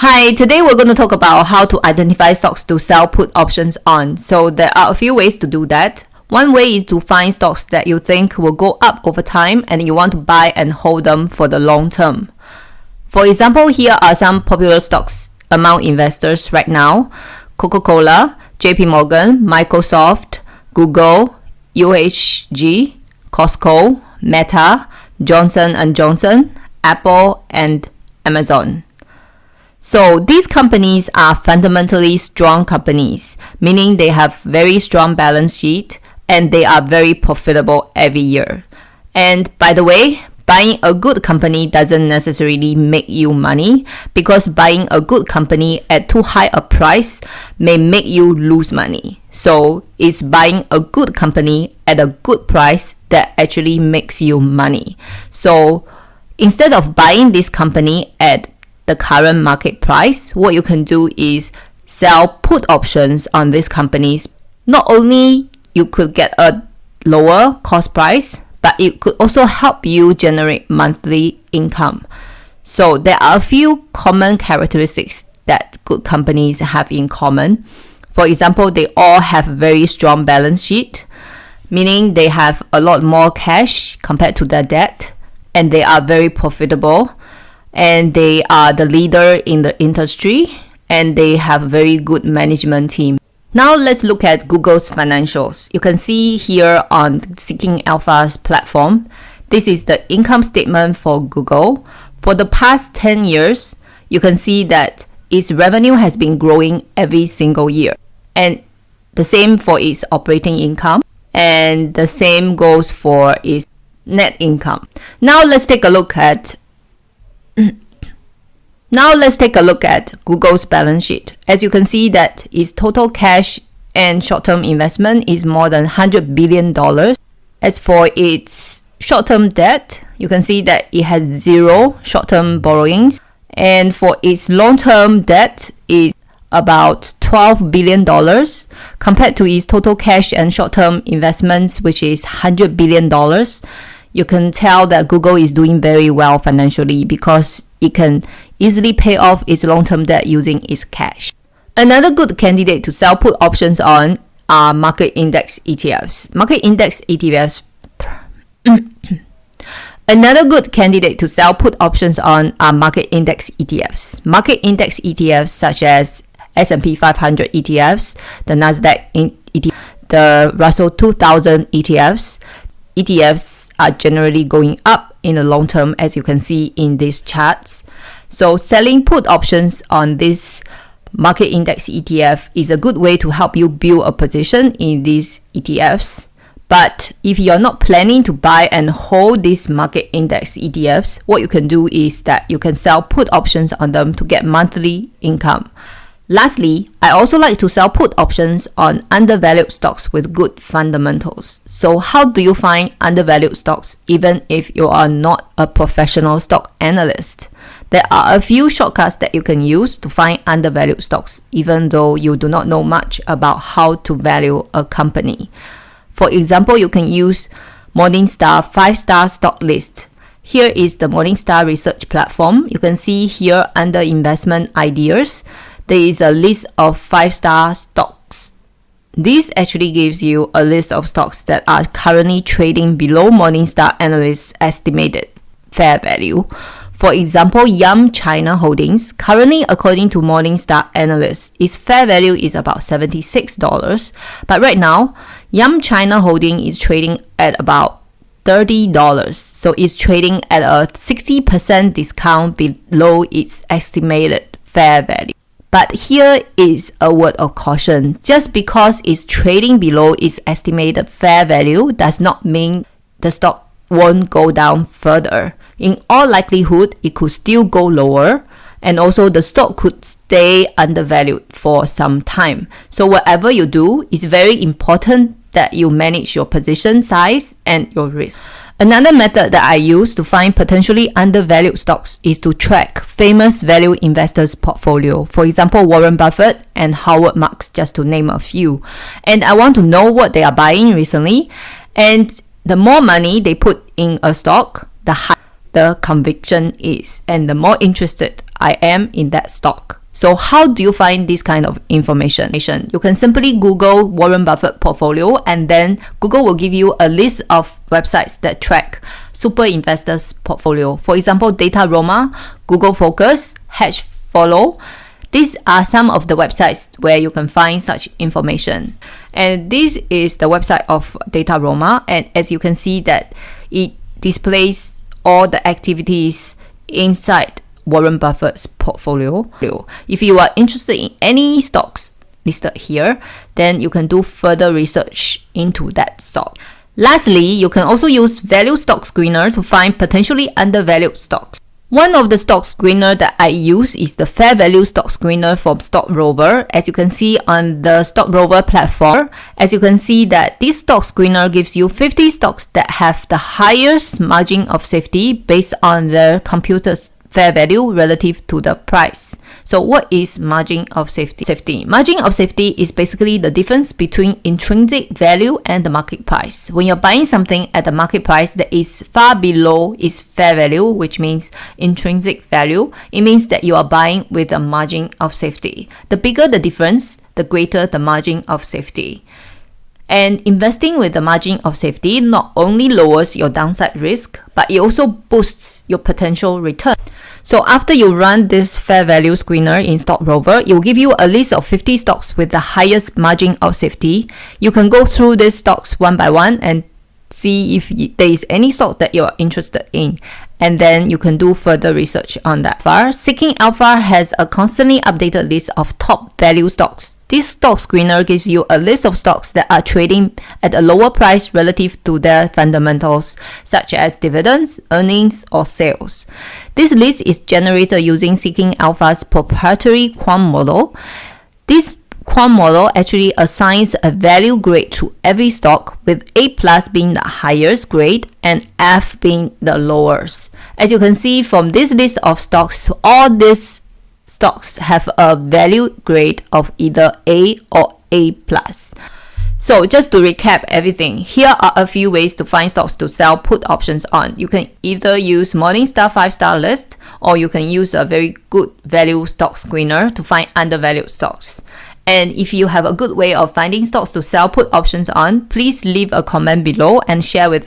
Hi, today we're going to talk about how to identify stocks to sell put options on. So there are a few ways to do that. One way is to find stocks that you think will go up over time and you want to buy and hold them for the long term. For example, here are some popular stocks among investors right now: Coca-Cola, JP Morgan, Microsoft, Google, UHG, Costco, Meta, Johnson & Johnson, Apple, and Amazon. So these companies are fundamentally strong companies, meaning they have very strong balance sheet and they are very profitable every year. And by the way, buying a good company doesn't necessarily make you money, because buying a good company at too high a price may make you lose money. So it's buying a good company at a good price that actually makes you money. So instead of buying this company at the current market price, what you can do is sell put options on these companies. Not only you could get a lower cost price, but it could also help you generate monthly income. So there are a few common characteristics that good companies have in common. For example, they all have very strong balance sheet, meaning they have a lot more cash compared to their debt, and they are very profitable, and they are the leader in the industry, and they have a very good management team. Now let's look at Google's financials. You can see here on Seeking Alpha's platform, this is the income statement for Google. For the past 10 years, you can see that its revenue has been growing every single year. And the same for its operating income, and the same goes for its net income. Now let's take a look at Google's balance sheet. As you can see that its total cash and short-term investment is more than $100 billion. As for its short-term debt, you can see that it has zero short-term borrowings. And for its long-term debt is about $12 billion compared to its total cash and short-term investments, which is $100 billion. You can tell that Google is doing very well financially because it can easily pay off its long-term debt using its cash. Another good candidate to sell put options on are market index ETFs. Another good candidate to sell put options on are market index ETFs. Market index ETFs such as S&P 500 ETFs, the Nasdaq ETF, the Russell 2000 ETFs. ETFs are generally going up in the long term, as you can see in these charts. So selling put options on this market index ETF is a good way to help you build a position in these ETFs. But if you're not planning to buy and hold these market index ETFs, what you can do is that you can sell put options on them to get monthly income. Lastly, I also like to sell put options on undervalued stocks with good fundamentals. So how do you find undervalued stocks even if you are not a professional stock analyst? There are a few shortcuts that you can use to find undervalued stocks even though you do not know much about how to value a company. For example, you can use Morningstar 5-star stock list. Here is the Morningstar research platform. You can see here under investment ideas, there is a list of 5-star stocks. This actually gives you a list of stocks that are currently trading below Morningstar analysts' estimated fair value. For example, Yum China Holdings, currently according to Morningstar analysts, its fair value is about $76. But right now, Yum China Holdings is trading at about $30. So it's trading at a 60% discount below its estimated fair value. But here is a word of caution. Just because it's trading below its estimated fair value does not mean the stock won't go down further. In all likelihood, it could still go lower, and also the stock could stay undervalued for some time. So whatever you do, it's very important that you manage your position size and your risk. Another method that I use to find potentially undervalued stocks is to track famous value investors' portfolio. For example, Warren Buffett and Howard Marks, just to name a few. And I want to know what they are buying recently. And the more money they put in a stock, the the conviction is and the more interested I am in that stock. So how do you find this kind of information? You can simply Google Warren Buffett portfolio, and then Google will give you a list of websites that track super investors portfolio. For example, Dataroma, Google Focus, Hedge Follow. These are some of the websites where you can find such information. And this is the website of Dataroma, and as you can see that it displays all the activities inside Warren Buffett's portfolio. If you are interested in any stocks listed here, then you can do further research into that stock. Lastly, you can also use Value Stock Screener to find potentially undervalued stocks. One of the stock screener that I use is the Fair Value Stock Screener from Stock Rover. As you can see on the Stock Rover platform, as you can see that this stock screener gives you 50 stocks that have the highest margin of safety based on their computer's fair value relative to the price. So what is margin of safety? Margin of safety is basically the difference between intrinsic value and the market price. When you're buying something at the market price that is far below its fair value, which means intrinsic value, it means that you are buying with a margin of safety. The bigger the difference, the greater the margin of safety. And investing with the margin of safety not only lowers your downside risk, but it also boosts your potential return. So after you run this fair value screener in Stock Rover, it will give you a list of 50 stocks with the highest margin of safety. You can go through these stocks one by one and see if there is any stock that you're interested in, and then you can do further research on that. Seeking Alpha has a constantly updated list of top value stocks. This stock screener gives you a list of stocks that are trading at a lower price relative to their fundamentals, such as dividends, earnings, or sales. This list is generated using Seeking Alpha's proprietary quant model. This quant model actually assigns a value grade to every stock, with A+ being the highest grade and F being the lowest. As you can see from this list of stocks, all these stocks have a value grade of either A or A+. So just to recap everything, here are a few ways to find stocks to sell put options on. You can either use Morningstar 5-star list, or you can use a very good value stock screener to find undervalued stocks. And if you have a good way of finding stocks to sell put options on, please leave a comment below and share with us.